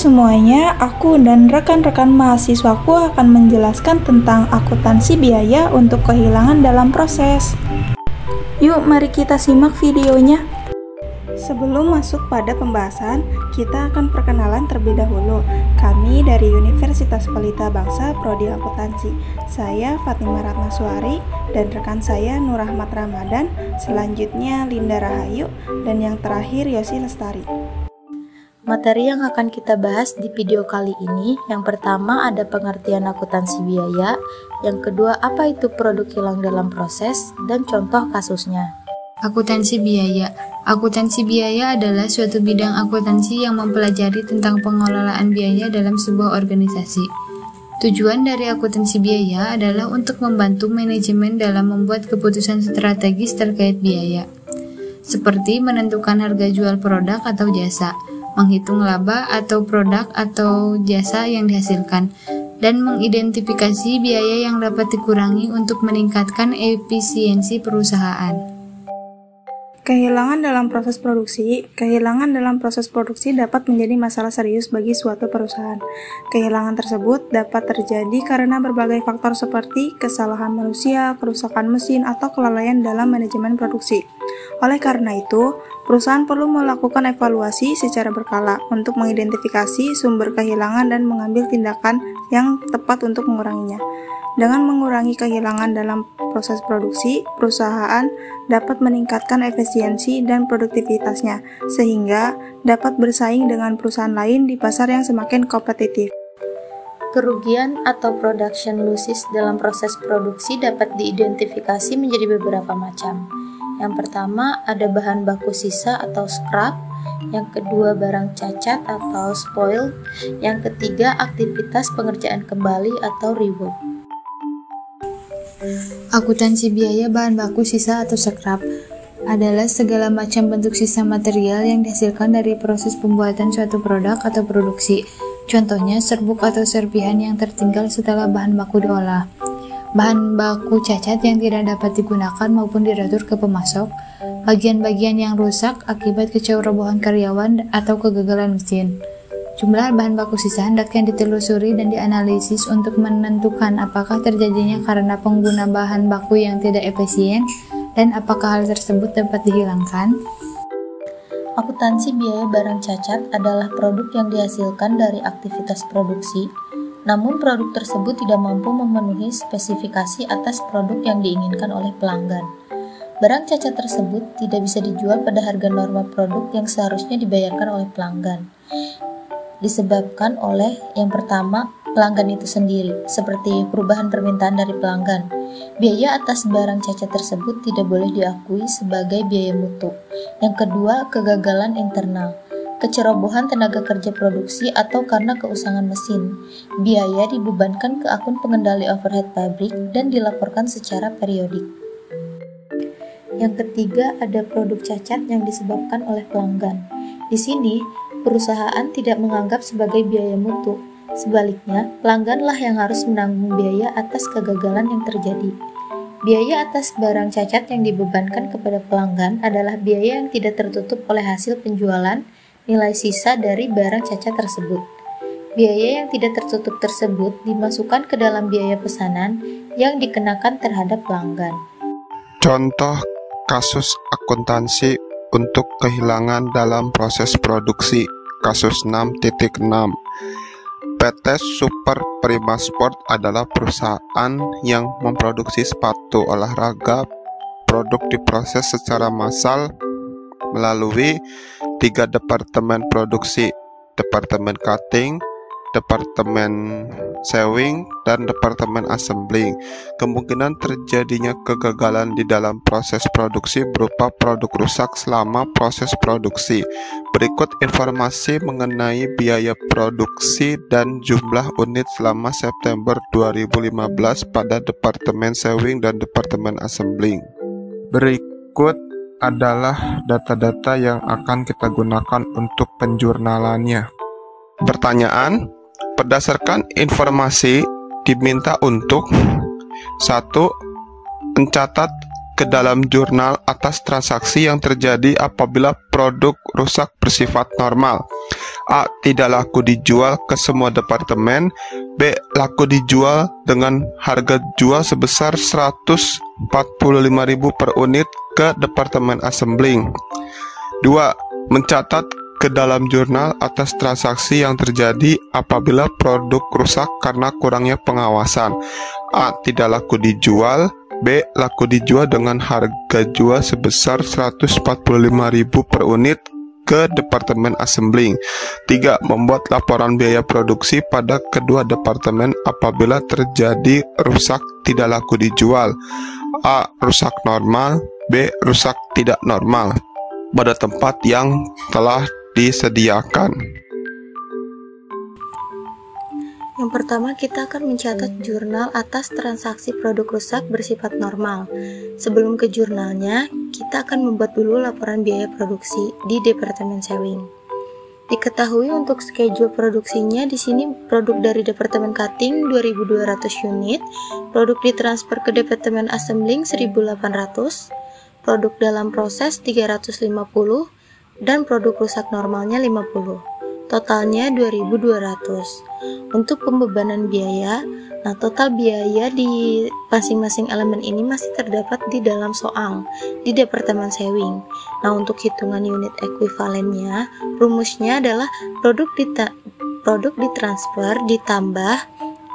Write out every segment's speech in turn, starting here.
semuanya, aku dan rekan-rekan mahasiswaku akan menjelaskan tentang akuntansi biaya untuk kehilangan dalam proses. Yuk, mari kita simak videonya. Sebelum masuk pada pembahasan, kita akan perkenalan terlebih dahulu. Kami dari Universitas Pelita Bangsa Prodi Akuntansi. Saya Fatimah Ratnaswari dan rekan saya Nur Ahmad Ramadan, selanjutnya Linda Rahayu, dan yang terakhir Yosi Lestari. Materi yang akan kita bahas di video kali ini, yang pertama ada pengertian akuntansi biaya, yang kedua apa itu produk hilang dalam proses, dan contoh kasusnya. Akuntansi biaya. Akuntansi biaya adalah suatu bidang akuntansi yang mempelajari tentang pengelolaan biaya dalam sebuah organisasi. Tujuan dari akuntansi biaya adalah untuk membantu manajemen dalam membuat keputusan strategis terkait biaya, seperti menentukan harga jual produk atau jasa, menghitung laba atau produk atau jasa yang dihasilkan, dan mengidentifikasi biaya yang dapat dikurangi untuk meningkatkan efisiensi perusahaan. Kehilangan dalam proses produksi. Kehilangan dalam proses produksi dapat menjadi masalah serius bagi suatu perusahaan. Kehilangan tersebut dapat terjadi karena berbagai faktor seperti kesalahan manusia, kerusakan mesin, atau kelalaian dalam manajemen produksi. Oleh karena itu, perusahaan perlu melakukan evaluasi secara berkala untuk mengidentifikasi sumber kehilangan dan mengambil tindakan yang tepat untuk menguranginya. Dengan mengurangi kehilangan dalam proses produksi, perusahaan dapat meningkatkan efisiensi dan produktivitasnya, sehingga dapat bersaing dengan perusahaan lain di pasar yang semakin kompetitif. Kerugian atau production losses dalam proses produksi dapat diidentifikasi menjadi beberapa macam. Yang pertama ada bahan baku sisa atau scrap, yang kedua barang cacat atau spoiled, yang ketiga aktivitas pengerjaan kembali atau rework. Akuntansi biaya bahan baku sisa atau scrap adalah segala macam bentuk sisa material yang dihasilkan dari proses pembuatan suatu produk atau produksi. Contohnya serbuk atau serpihan yang tertinggal setelah bahan baku diolah. Bahan baku cacat yang tidak dapat digunakan maupun diretur ke pemasok, bagian-bagian yang rusak akibat kecerobohan karyawan atau kegagalan mesin. Jumlah bahan baku sisa hendaknya ditelusuri dan dianalisis untuk menentukan apakah terjadinya karena pengguna bahan baku yang tidak efisien dan apakah hal tersebut dapat dihilangkan. Akuntansi biaya barang cacat adalah produk yang dihasilkan dari aktivitas produksi, namun produk tersebut tidak mampu memenuhi spesifikasi atas produk yang diinginkan oleh pelanggan. Barang cacat tersebut tidak bisa dijual pada harga norma produk yang seharusnya dibayarkan oleh pelanggan. Disebabkan oleh yang pertama, pelanggan itu sendiri, seperti perubahan permintaan dari pelanggan. Biaya atas barang cacat tersebut tidak boleh diakui sebagai biaya mutu. Yang kedua, kegagalan internal, kecerobohan tenaga kerja produksi atau karena keusangan mesin. Biaya dibebankan ke akun pengendali overhead pabrik dan dilaporkan secara periodik. Yang ketiga, ada produk cacat yang disebabkan oleh pelanggan. Di sini, perusahaan tidak menganggap sebagai biaya mutu. Sebaliknya, pelangganlah yang harus menanggung biaya atas kegagalan yang terjadi. Biaya atas barang cacat yang dibebankan kepada pelanggan adalah biaya yang tidak tertutup oleh hasil penjualan nilai sisa dari barang cacat tersebut. Biaya yang tidak tertutup tersebut dimasukkan ke dalam biaya pesanan yang dikenakan terhadap pelanggan. Contoh kasus akuntansi untuk kehilangan dalam proses produksi. Kasus 6.6. PT Super Prima Sport adalah perusahaan yang memproduksi sepatu olahraga. Produk diproses secara massal melalui 3 departemen produksi: departemen cutting, departemen sewing, dan departemen assembling. Kemungkinan terjadinya kegagalan di dalam proses produksi berupa produk rusak selama proses produksi. Berikut informasi mengenai biaya produksi dan jumlah unit selama September 2015 pada departemen sewing dan departemen assembling. Berikut adalah data-data yang akan kita gunakan untuk penjurnalannya. Pertanyaan: berdasarkan informasi diminta untuk 1. Mencatat ke dalam jurnal atas transaksi yang terjadi apabila produk rusak bersifat normal. A. Tidak laku dijual ke semua departemen. B. Laku dijual dengan harga jual sebesar 145.000 per unit ke departemen assembling. 2. Mencatat ke dalam jurnal atas transaksi yang terjadi apabila produk rusak karena kurangnya pengawasan. A. Tidak laku dijual. B. Laku dijual dengan harga jual sebesar 145.000 per unit ke departemen assembling. 3. Membuat laporan biaya produksi pada kedua departemen apabila terjadi rusak tidak laku dijual. A. Rusak normal. B. Rusak tidak normal pada tempat yang telah disediakan. Yang pertama, kita akan mencatat jurnal atas transaksi produk rusak bersifat normal. Sebelum ke jurnalnya, kita akan membuat dulu laporan biaya produksi di Departemen Sewing. Diketahui untuk schedule produksinya, di sini produk dari Departemen Cutting 2200 unit, produk ditransfer ke Departemen Assembling 1800, produk dalam proses 350, dan produk rusak normalnya 50. Totalnya 2.200. Untuk pembebanan biaya, nah total biaya di masing-masing elemen ini masih terdapat di dalam soal di Departemen Sewing. Nah, untuk hitungan unit ekuivalennya, rumusnya adalah produk ditransfer ditambah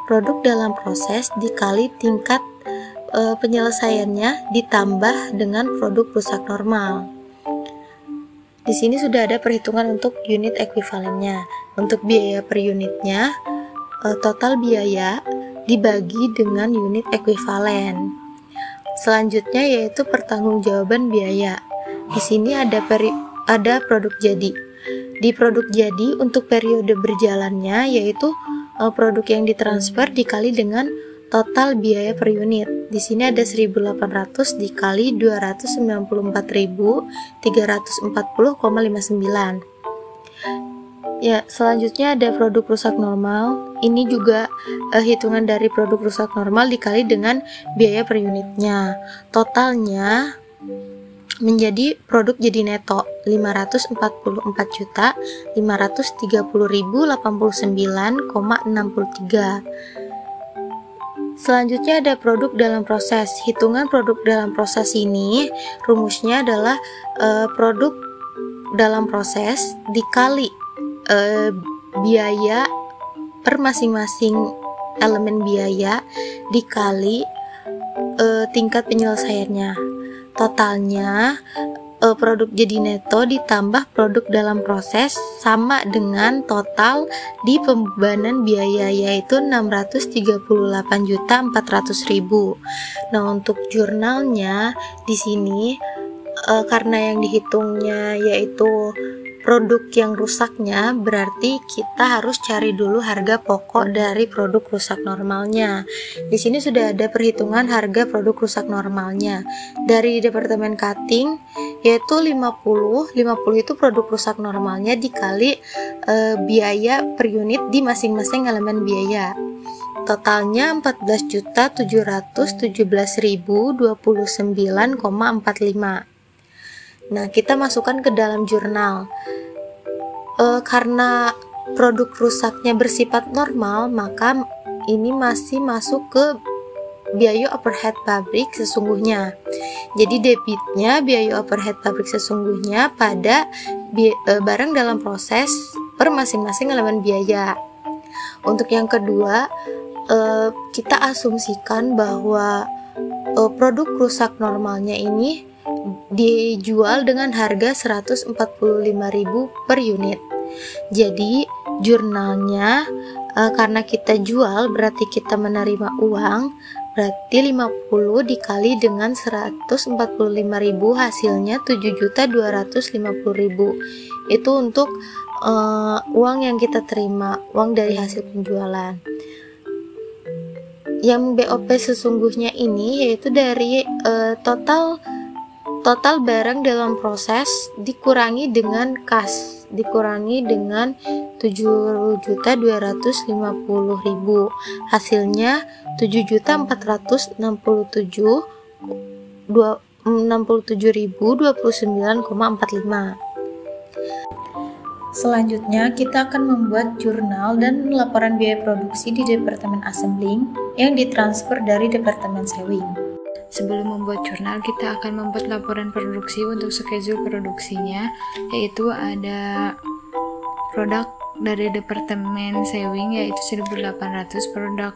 produk dalam proses dikali tingkat penyelesaiannya ditambah dengan produk rusak normal. Di sini sudah ada perhitungan untuk unit ekuivalennya. Untuk biaya per unitnya, total biaya dibagi dengan unit ekuivalen. Selanjutnya yaitu pertanggungjawaban biaya. Di sini ada produk jadi. Di produk jadi untuk periode berjalannya yaitu produk yang ditransfer dikali dengan total biaya per unit. Di sini ada 1.800 dikali 294.340,59. Ya, selanjutnya ada produk rusak normal. Ini juga hitungan dari produk rusak normal dikali dengan biaya per unitnya. Totalnya menjadi produk jadi neto 544.530.089,63. Selanjutnya ada produk dalam proses. Hitungan produk dalam proses ini rumusnya adalah produk dalam proses dikali biaya per masing-masing elemen biaya dikali tingkat penyelesaiannya. Totalnya produk jadi neto ditambah produk dalam proses sama dengan total di pembebanan biaya yaitu 638.400.000. Nah, untuk jurnalnya di sini karena yang dihitungnya yaitu produk yang rusaknya, berarti kita harus cari dulu harga pokok dari produk rusak normalnya. Di sini sudah ada perhitungan harga produk rusak normalnya. Dari Departemen Cutting yaitu 50 itu produk rusak normalnya dikali biaya per unit di masing-masing elemen biaya. Totalnya 14.717.029,45. Nah, kita masukkan ke dalam jurnal. Karena produk rusaknya bersifat normal, maka ini masih masuk ke biaya overhead pabrik sesungguhnya. Jadi debitnya biaya overhead pabrik sesungguhnya pada barang dalam proses per masing-masing elemen biaya. Untuk yang kedua, kita asumsikan bahwa produk rusak normalnya ini dijual dengan harga 145.000 per unit. Jadi jurnalnya karena kita jual berarti kita menerima uang, berarti 50 dikali dengan 145.000 hasilnya 7.250.000. Itu untuk uang yang kita terima, uang dari hasil penjualan. Yang BOP sesungguhnya ini yaitu dari total barang dalam proses dikurangi dengan kas, dikurangi dengan 7.250.000, hasilnya 7.467.029,45. Selanjutnya, kita akan membuat jurnal dan laporan biaya produksi di Departemen Assembling yang ditransfer dari Departemen Sewing. Sebelum membuat jurnal, kita akan membuat laporan produksi untuk schedule produksinya, yaitu ada produk dari Departemen Sewing yaitu 1.800, produk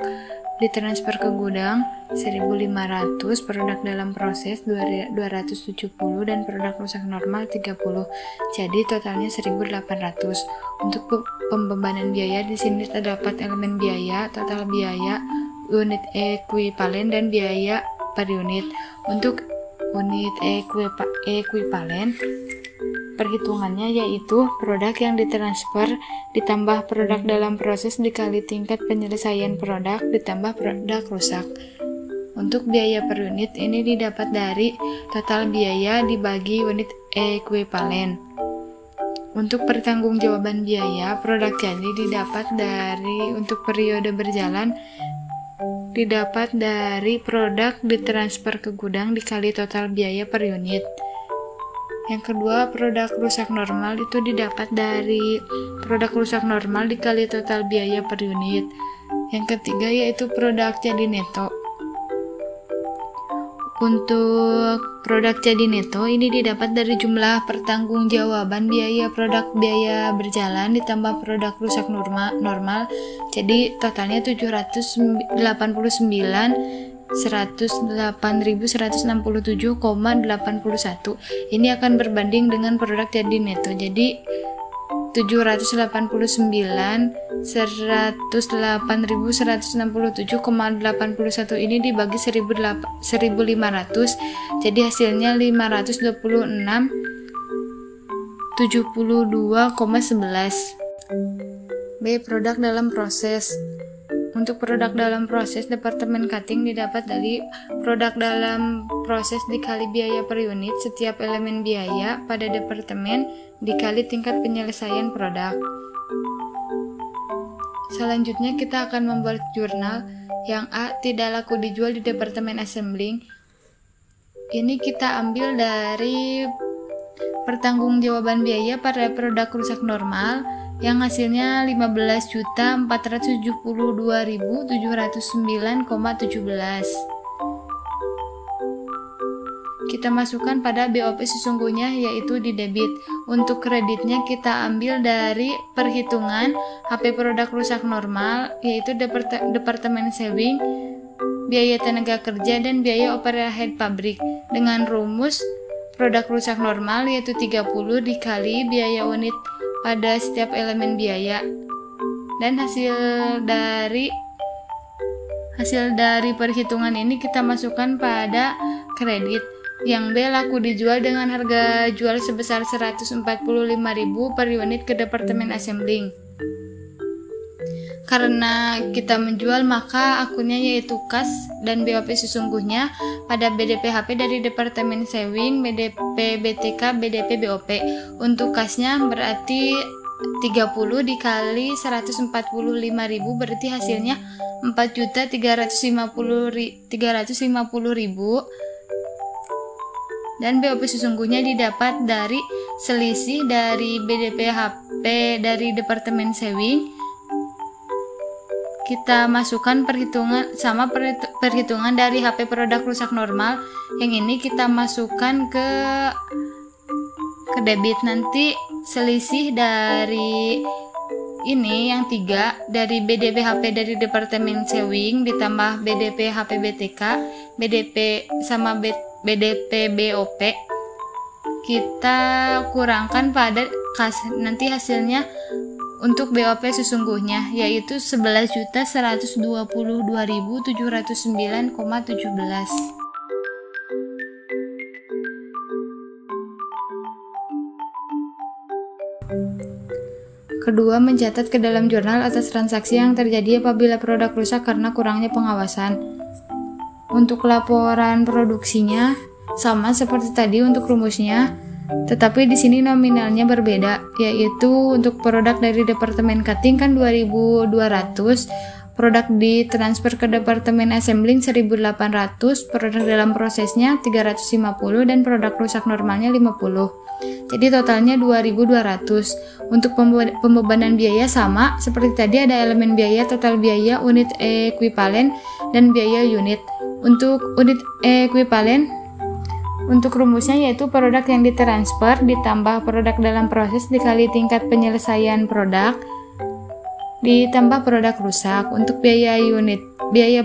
ditransfer ke gudang 1.500, produk dalam proses 270, dan produk rusak normal 30. Jadi totalnya 1.800. Untuk pembebanan biaya di sini terdapat elemen biaya, total biaya, unit ekuivalen, dan biaya per unit. Untuk unit ekuivalen, perhitungannya yaitu produk yang ditransfer ditambah produk dalam proses dikali tingkat penyelesaian produk ditambah produk rusak. Untuk biaya per unit ini didapat dari total biaya dibagi unit ekuivalen. Untuk pertanggungjawaban biaya, produk jadi didapat dari untuk periode berjalan didapat dari produk ditransfer ke gudang dikali total biaya per unit. Yang kedua, produk rusak normal itu didapat dari produk rusak normal dikali total biaya per unit. Yang ketiga yaitu produk jadi neto. Untuk produk jadi neto ini didapat dari jumlah pertanggungjawaban biaya produk biaya berjalan ditambah produk rusak normal. Jadi totalnya 108.167,81. Ini akan berbanding dengan produk jadi neto. Jadi 789.108.167,81 ini dibagi 1.500, jadi hasilnya 526,72,11. B. Produk dalam proses. Untuk produk dalam proses, Departemen Cutting didapat dari produk dalam proses dikali biaya per unit setiap elemen biaya pada departemen dikali tingkat penyelesaian produk. Selanjutnya kita akan membuat jurnal yang A. Tidak laku dijual di Departemen Assembling. Ini kita ambil dari pertanggungjawaban biaya pada produk rusak normal yang hasilnya 15.472.709,17. Kita masukkan pada BOP sesungguhnya yaitu di debit. Untuk kreditnya kita ambil dari perhitungan HP produk rusak normal yaitu Departemen Sewing, biaya tenaga kerja, dan biaya overhead pabrik dengan rumus produk rusak normal yaitu 30 dikali biaya unit pada setiap elemen biaya, dan hasil dari perhitungan ini kita masukkan pada kredit. Yang B. Laku dijual dengan harga jual sebesar 145.000 per unit ke Departemen Assembling. Karena kita menjual, maka akunnya yaitu kas dan BOP sesungguhnya pada BDP HP dari Departemen Sewing, BDP BTK, BDP BOP. Untuk kasnya berarti 30 dikali 145.000 berarti hasilnya 4.350.000. Dan BOP sesungguhnya didapat dari selisih dari BDP HP dari Departemen Sewing. Kita masukkan perhitungan dari HP produk rusak normal. Yang ini kita masukkan ke debit. Nanti selisih dari ini yang 3 dari BDP HP dari Departemen Sewing ditambah BDP HP BTK, BDP sama BDP BOP kita kurangkan pada kas. Nanti hasilnya untuk BOP sesungguhnya yaitu 11.122.709,17. Kedua, mencatat ke dalam jurnal atas transaksi yang terjadi apabila produk rusak karena kurangnya pengawasan. Untuk laporan produksinya sama seperti tadi untuk rumusnya, tetapi di sini nominalnya berbeda, yaitu untuk produk dari Departemen Cutting kan 2.200, produk ditransfer ke Departemen Assembling 1.800, produk dalam prosesnya 350, dan produk rusak normalnya 50. Jadi totalnya 2.200. Untuk pembebanan biaya sama seperti tadi, ada elemen biaya, total biaya, unit ekuivalen, dan biaya unit. Untuk unit ekuivalen, untuk rumusnya yaitu produk yang ditransfer ditambah produk dalam proses dikali tingkat penyelesaian produk ditambah produk rusak. Untuk biaya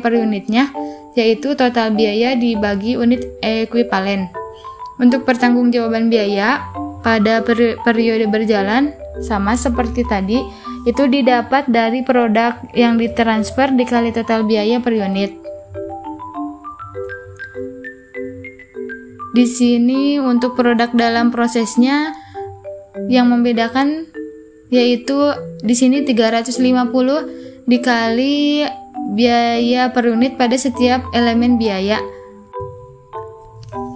per unitnya yaitu total biaya dibagi unit ekuivalen. Untuk pertanggungjawaban biaya pada periode berjalan sama seperti tadi, itu didapat dari produk yang ditransfer dikali total biaya per unit. Di sini untuk produk dalam prosesnya yang membedakan yaitu di sini 350 dikali biaya per unit pada setiap elemen biaya.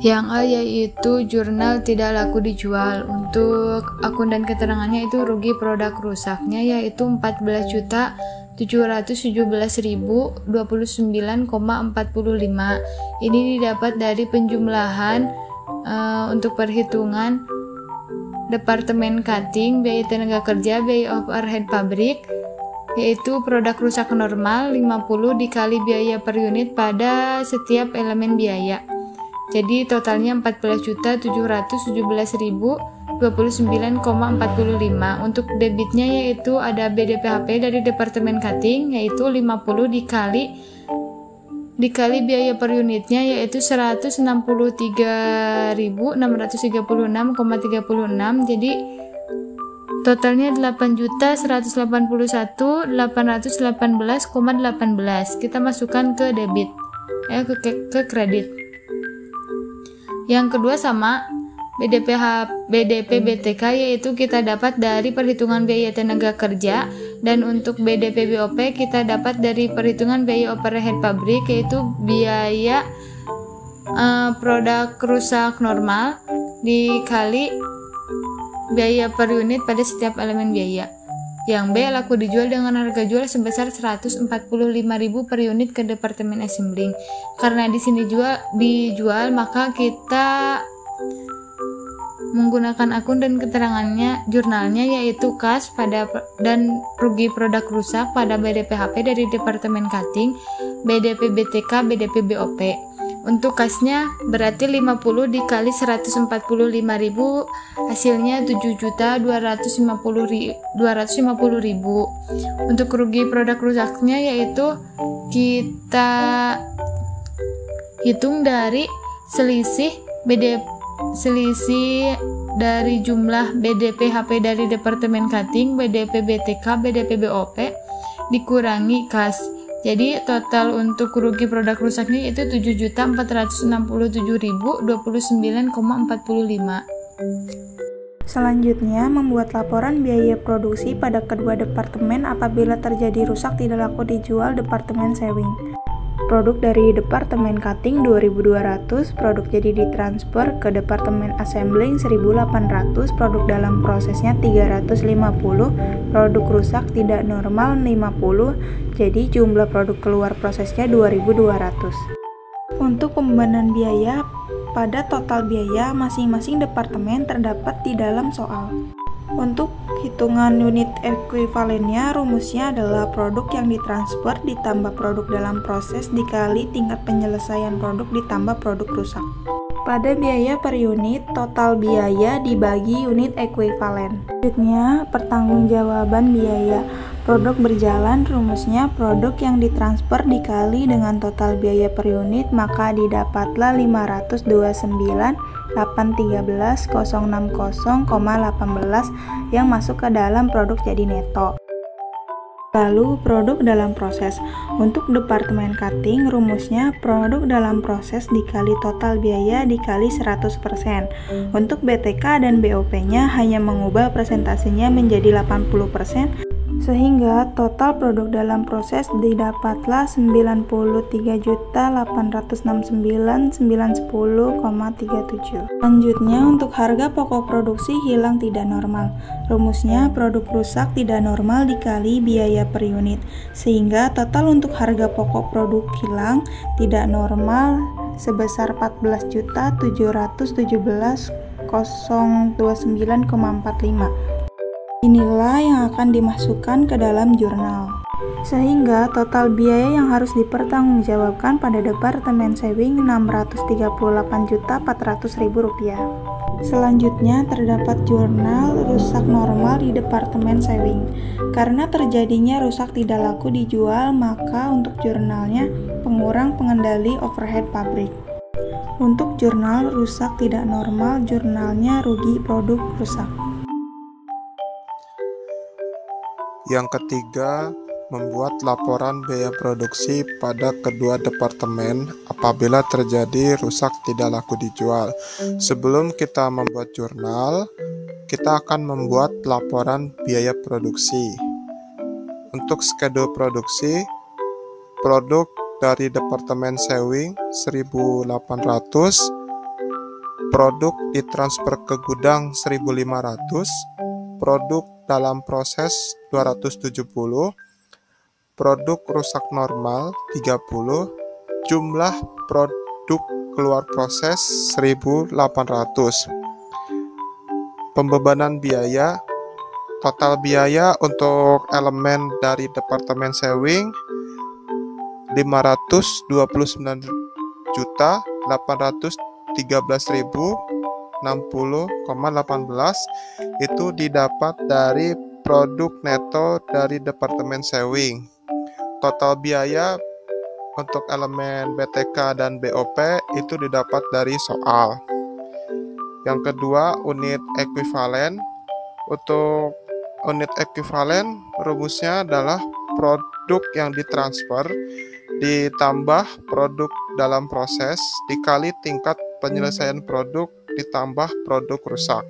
Yang A yaitu jurnal tidak laku dijual. Untuk akun dan keterangannya itu rugi produk rusaknya yaitu 14.717.029,45. Ini didapat dari penjumlahan untuk perhitungan Departemen Cutting, biaya tenaga kerja, biaya overhead pabrik, yaitu produk rusak normal 50 dikali biaya per unit pada setiap elemen biaya. Jadi totalnya 14.717.029,45. Untuk debitnya yaitu ada BDPHP dari Departemen Cutting yaitu 50 dikali biaya per unitnya yaitu 163.636,36. Jadi totalnya 8.181.818,18. Kita masukkan ke debit, ke kredit. Yang kedua sama BDP BTK yaitu kita dapat dari perhitungan biaya tenaga kerja, dan untuk BDP BOP kita dapat dari perhitungan biaya overhead pabrik yaitu biaya produk rusak normal dikali biaya per unit pada setiap elemen biaya. Yang B laku dijual dengan harga jual sebesar 145.000 per unit ke Departemen Assembling. Karena di sini dijual, maka kita menggunakan akun dan keterangannya jurnalnya yaitu kas dan rugi produk rusak pada BDPHP dari Departemen Cutting, BDP BTK, BDP BOP. Untuk kasnya berarti 50 dikali 145.000 hasilnya 7.250.000. Untuk rugi produk rusaknya yaitu kita hitung dari selisih dari jumlah BDPHP dari Departemen Cutting, BDP BTK, BDP BOP dikurangi kas. Jadi total untuk rugi produk rusaknya itu 7.467.029,45. Selanjutnya, membuat laporan biaya produksi pada kedua departemen apabila terjadi rusak tidak laku dijual Departemen Sewing. Produk dari Departemen Cutting 2.200, produk jadi ditransfer ke Departemen Assembling 1.800, produk dalam prosesnya 350, produk rusak tidak normal 50, jadi jumlah produk keluar prosesnya 2.200. Untuk pembebanan biaya pada total biaya masing-masing departemen terdapat di dalam soal. Untuk hitungan unit ekuivalennya, rumusnya adalah produk yang ditransfer ditambah produk dalam proses dikali tingkat penyelesaian produk ditambah produk rusak. Pada biaya per unit, total biaya dibagi unit ekuivalen. Selanjutnya, pertanggungjawaban biaya. Produk berjalan, rumusnya produk yang ditransfer dikali dengan total biaya per unit, maka didapatlah 512.813.060,18 yang masuk ke dalam produk jadi neto. Lalu produk dalam proses. Untuk Departemen Cutting, rumusnya produk dalam proses dikali total biaya dikali 100%. Untuk BTK dan BOP-nya hanya mengubah presentasinya menjadi 80%, sehingga total produk dalam proses didapatlah 93.869.910,37. Selanjutnya, untuk harga pokok produksi hilang tidak normal. Rumusnya produk rusak tidak normal dikali biaya per unit, sehingga total untuk harga pokok produk hilang tidak normal sebesar 14.717,0 029,45. Inilah yang akan dimasukkan ke dalam jurnal. Sehingga total biaya yang harus dipertanggungjawabkan pada Departemen Sewing Rp638.400.000. Selanjutnya terdapat jurnal rusak normal di Departemen Sewing. Karena terjadinya rusak tidak laku dijual, maka untuk jurnalnya pengurang pengendali overhead pabrik. Untuk jurnal rusak tidak normal, jurnalnya rugi produk rusak. Yang ketiga, membuat laporan biaya produksi pada kedua departemen apabila terjadi rusak tidak laku dijual. Sebelum kita membuat jurnal, kita akan membuat laporan biaya produksi. Untuk skedul produksi, produk dari Departemen Sewing 1.800, produk ditransfer ke gudang 1.500, produk dalam proses 270, produk rusak normal 30, jumlah produk keluar proses 1.800. Pembebanan biaya, total biaya untuk elemen dari Departemen Sewing 529.813.060,18 itu didapat dari produk neto dari Departemen Sewing. Total biaya untuk elemen BTK dan BOP itu didapat dari soal. Yang kedua, unit ekuivalen. Untuk unit ekuivalen, rumusnya adalah produk yang ditransfer ditambah produk dalam proses dikali tingkat penyelesaian produk ditambah produk rusak.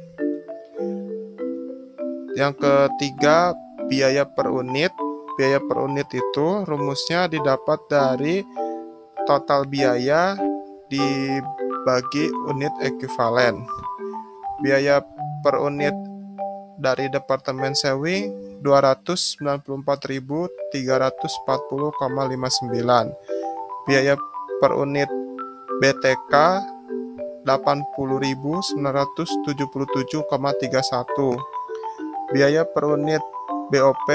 Yang ketiga, biaya per unit. Biaya per unit itu rumusnya didapat dari total biaya dibagi unit ekuivalen. Biaya per unit dari Departemen Sewing 294.340,59. Biaya per unit BTK 80.977,31. Biaya per unit BOP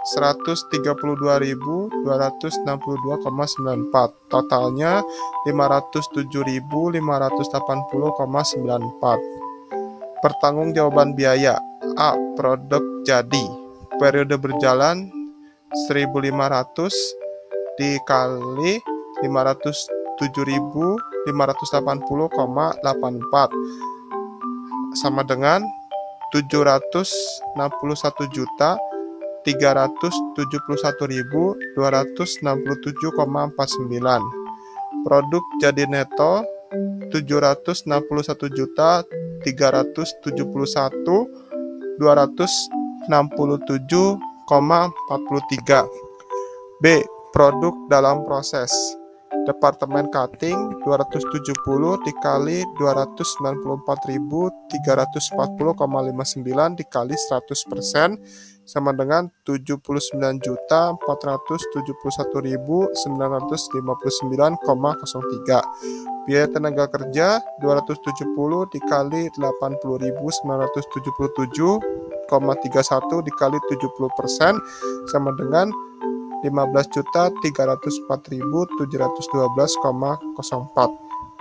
132.262,94. Totalnya 507.580,94. Pertanggungjawaban biaya. A. Produk jadi. Periode berjalan 1.500 dikali 507.580,84 sama dengan 761.371.267,49. Produk jadi neto 761.371.267,43. B. Produk dalam proses. Departemen cutting 270 dikali 294.340,59 dikali 100% sama dengan 79.471.959,03. Biaya tenaga kerja 270 dikali 80.977,31 dikali 70% sama dengan 15.304.712,04.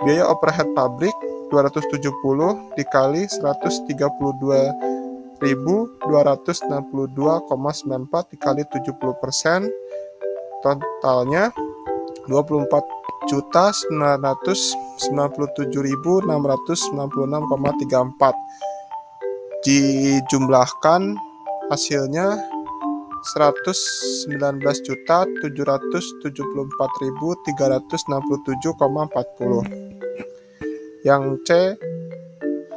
Biaya overhead pabrik 270 dikali 132.262,94 dikali 70%, totalnya 24.997.696,34. Dijumlahkan hasilnya 119.774.367,40. Yang C,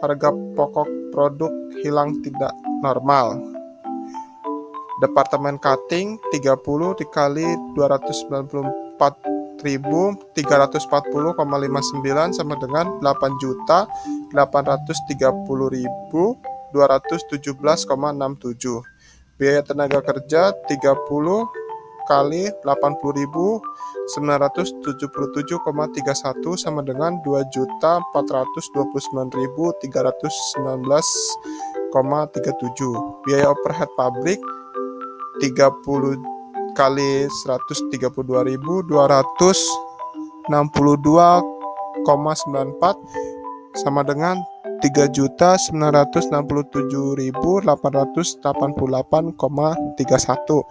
harga pokok produk hilang tidak normal. Departemen cutting 30 dikali 294.340,59 sama dengan 8.830.217,67. Biaya tenaga kerja 30 kali 80.977,31 sama dengan 2.429.319,37. Biaya overhead pabrik 30 kali 132.262,94 sama dengan 3.967.888,31.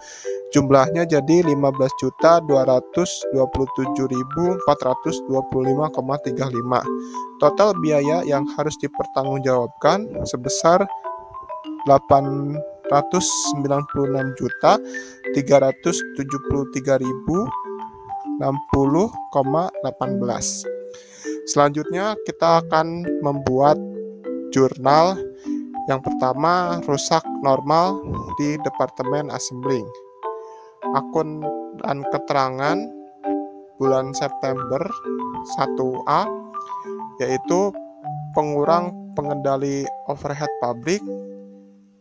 Jumlahnya jadi 15.227.425,35. Total biaya yang harus dipertanggungjawabkan sebesar 899.373.060,18. Selanjutnya kita akan membuat jurnal. Yang pertama, rusak normal di Departemen Assembling. Akun dan keterangan bulan September 1A, yaitu pengurang pengendali overhead pabrik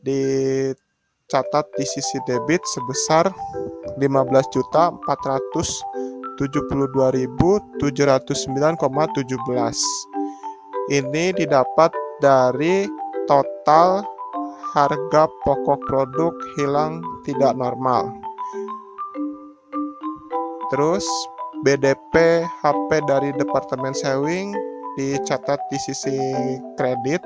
dicatat di sisi debit sebesar 15.472.709,17. Ini didapat dari total harga pokok produk hilang tidak normal. Terus BDP HP dari Departemen Sewing dicatat di sisi kredit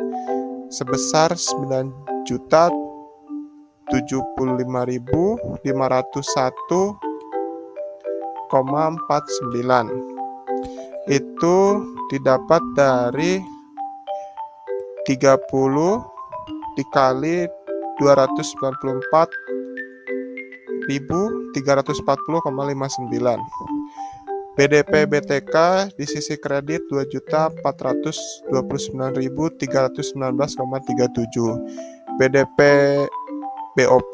sebesar 9.075.501,49. Itu didapat dari 30 dikali 294.340,59. BDP BTK di sisi kredit 2.429.319,37. BDP BOP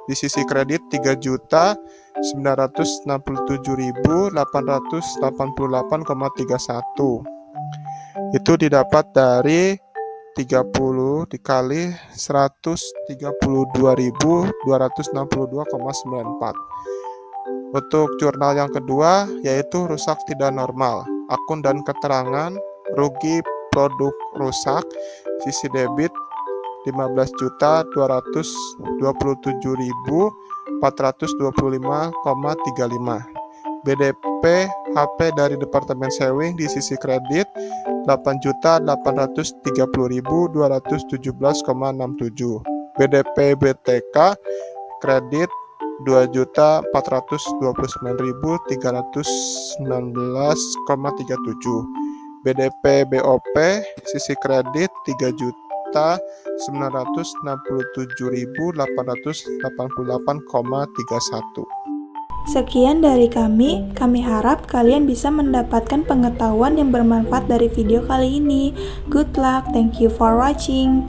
di sisi kredit 3.967.888,31. Itu didapat dari 30 dikali 132.262,94. Untuk jurnal yang kedua yaitu rusak tidak normal. Akun dan keterangan rugi produk rusak, sisi debit 15.227.425,35. BDP HP dari Departemen Sewing di sisi kredit 8.830.217,67. BDP BTK kredit 2.429.319,37. BDP BOP sisi kredit 3.967.888,31. Sekian dari kami harap kalian bisa mendapatkan pengetahuan yang bermanfaat dari video kali ini. Good luck, thank you for watching.